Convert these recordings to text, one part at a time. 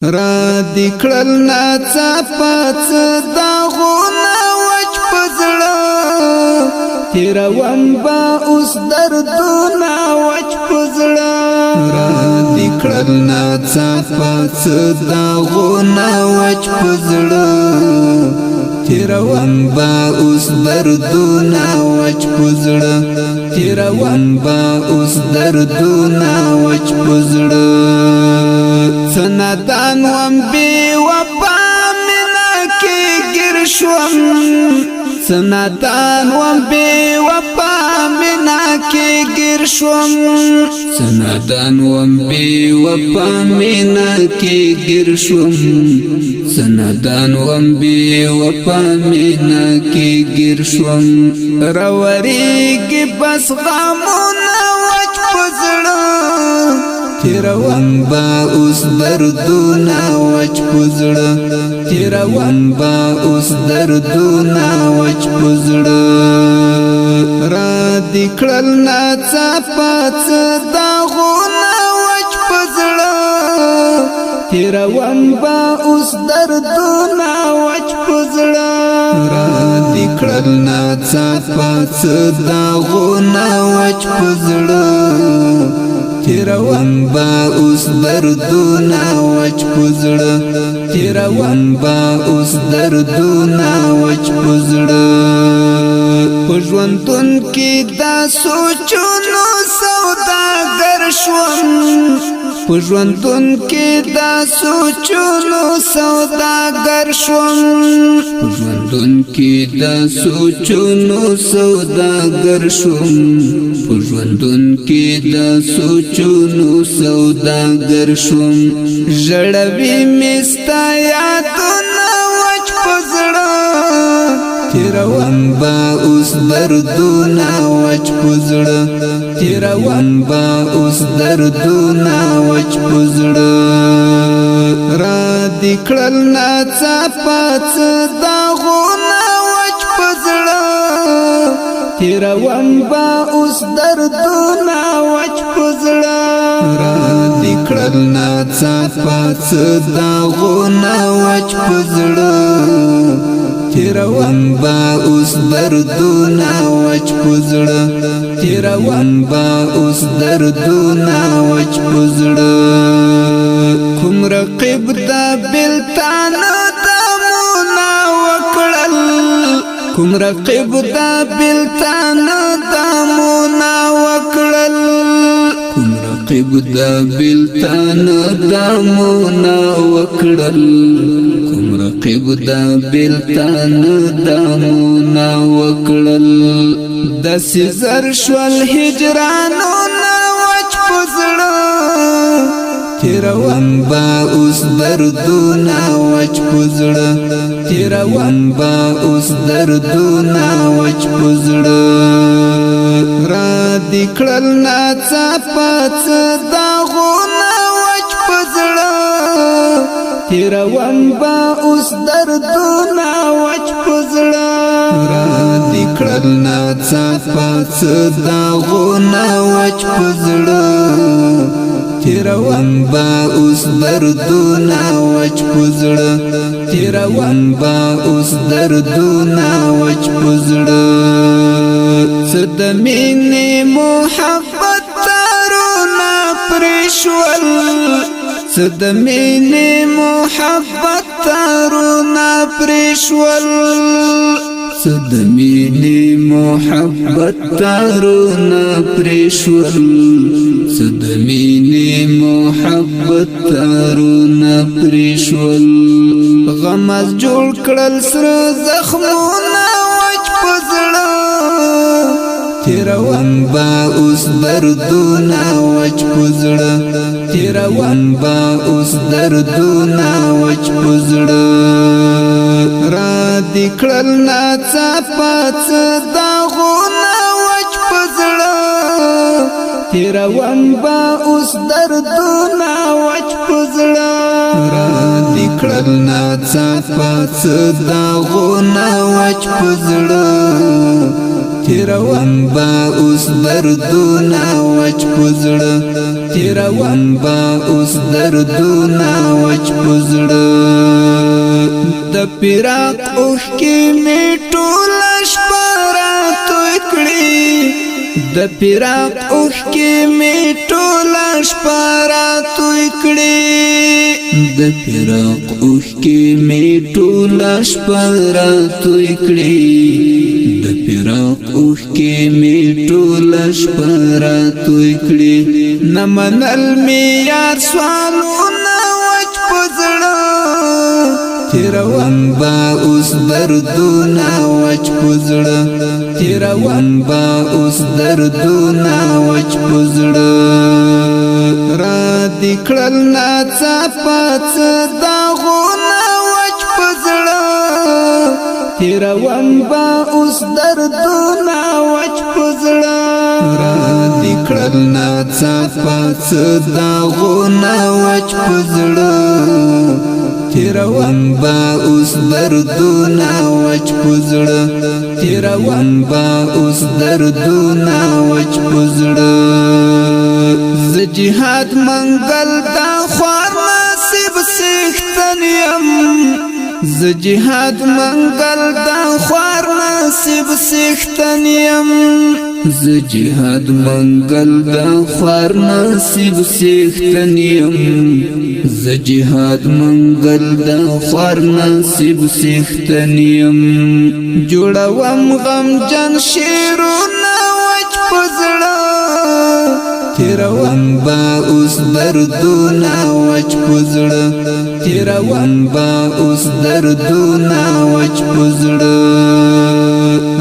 را دکړل ناڅاپه څه داغونه وچ په زړه تېروم به اوس دردونه وچ په زړه را دکړل ناڅاپه څه داغونه وچ په زړه تېروم به اوس دردونه وچ په زړه تېروم به اوس دردونه وچ په زړه څه نادان وم بې وفا مینه کې ګیر شوم څه نادان وم بې وفا مینه کې ګیر شوم څه نادان وم بې وفا مینه کې ګیر شوم څه نادان وم بې وفا مینه کې ګیر شوم راورېږي بس غمونه وچ په زړه تېروم به اوس دردونه وچ په زړه تېروم به اوس دردونه وچ په زړه را دې کړل ناڅاپه څه داغونه وچ په زړه تېروم به اوس دردونه وچ په زړه را دې کړل ناڅاپه څه داغونه وچ په زړه تېروم به اوس دردونه وچ په زړه تېروم به اوس دردونه وچ په زړه په ژوندون کې دا سوچونو سوداګر شوم په ژوندون کې دا سوچونو سوداګر شوم په ژوندون کې دا سوچونو سوداګر شوم په ژوندون کې دا سوچونو سوداګر شوم ژړوي مې ستا یادونه وچ په زړه تېروم به اوس دردونه وچ په زړه تېروم به اوس دردونه وچ په زړه را دې کړل ناڅاپه څه داغونه وچ په زړه تېروم به اوس دردونه وچ په زړه را دې کړل ناڅاپه څه داغونه وچ په زړه تېروم به اوس دردونه وچ په زړه تېروم به اوس دردونه وچ په زړه کوم رقیب دا بېلتانه دامونه وکړل کوم رقیب دا بېلتانه دامونه وکړل کوم رقیب دا بېلتانه دامونه وکړل کوم رقیب دا بېلتانه دامونه وکړل داسې زر شول هجرانونه وچ په زړه تېروم به اوس دردونه وچ په زړه تېروم به اوس دردونه وچ په زړه را دې کړل ناڅاپه څه داغونه وچ په زړه تېروم به اوس دردونه وچ په زړه را دې کړل ناڅاپه څه داغونه وچ په زړه تېروم به اوس دردونه وچ په زړه تېروم به اوس دردونه وچ په زړه څه د مینې محبت تارونه پرې شول څه د مینې محبت تارونه پرې شول څه د مینې محبت تارونه پرې شول څه د مینې محبت تارونه پرې شول غمز جوړ کړل سره زخمونه وچ په زړه تېروم به اوس دردونه وچ په زړه تېروم به اوس دردونه وچ په زړه را دې کړل ناڅاپه څه داغونه وچ په زړه تېروم به اوس دردونه وچ په زړه را دې کړل ناڅاپه څه داغونه وچ په زړه تیروم با اوس دردونا وچ پزړه تیروم با اوس دردونا وچ پزړه د فراق اوښکې مې ټوله شپه راتوی کړې د فراق اوښکې مې ټوله شپه راتوی کړې د فراق اوښکې مې ټوله شپه راتوی کړې د فراق اوښکې مې ټوله شپه راتوی کړې نه منل مې یار سوالونه وچ په زړه تیروم با اوس دردونا وچ په زړه تیروم با اوس دردونا وچ په زړه را دې کړل ناڅاپه څه داغونه وچ په زړه تیروم با اوس دردونا وچ په زړه را دې کړل ناڅاپه څه داغونه وچ په زړه تیروم با اوس دردونا وچ په زړه تیروم با اوس دردونا وچ په زړه ز جهاد منګل دا خوار نصیب سیختن یم ز جهاد منګل دا خوار نصیب سیختن یم ز جهاد منګل دا خوار نصیب سیختن یم ز جهاد منګل دا خوار نصیب سیختن یم جوړوم غم جن شیرونه وچ په زړه تیروم با اوس دردونا وچ په زړه تیروم با اوس دردونا وچ په زړه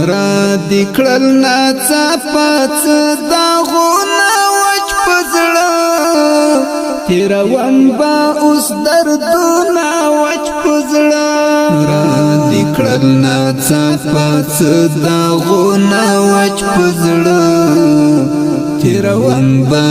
را دې کړل ناڅاپه څه داغونه وچ په زړه تیروم با اوس دردونا وچ په زړه را دې کړل ناڅاپه څه داغونه وچ په زړه تیروم با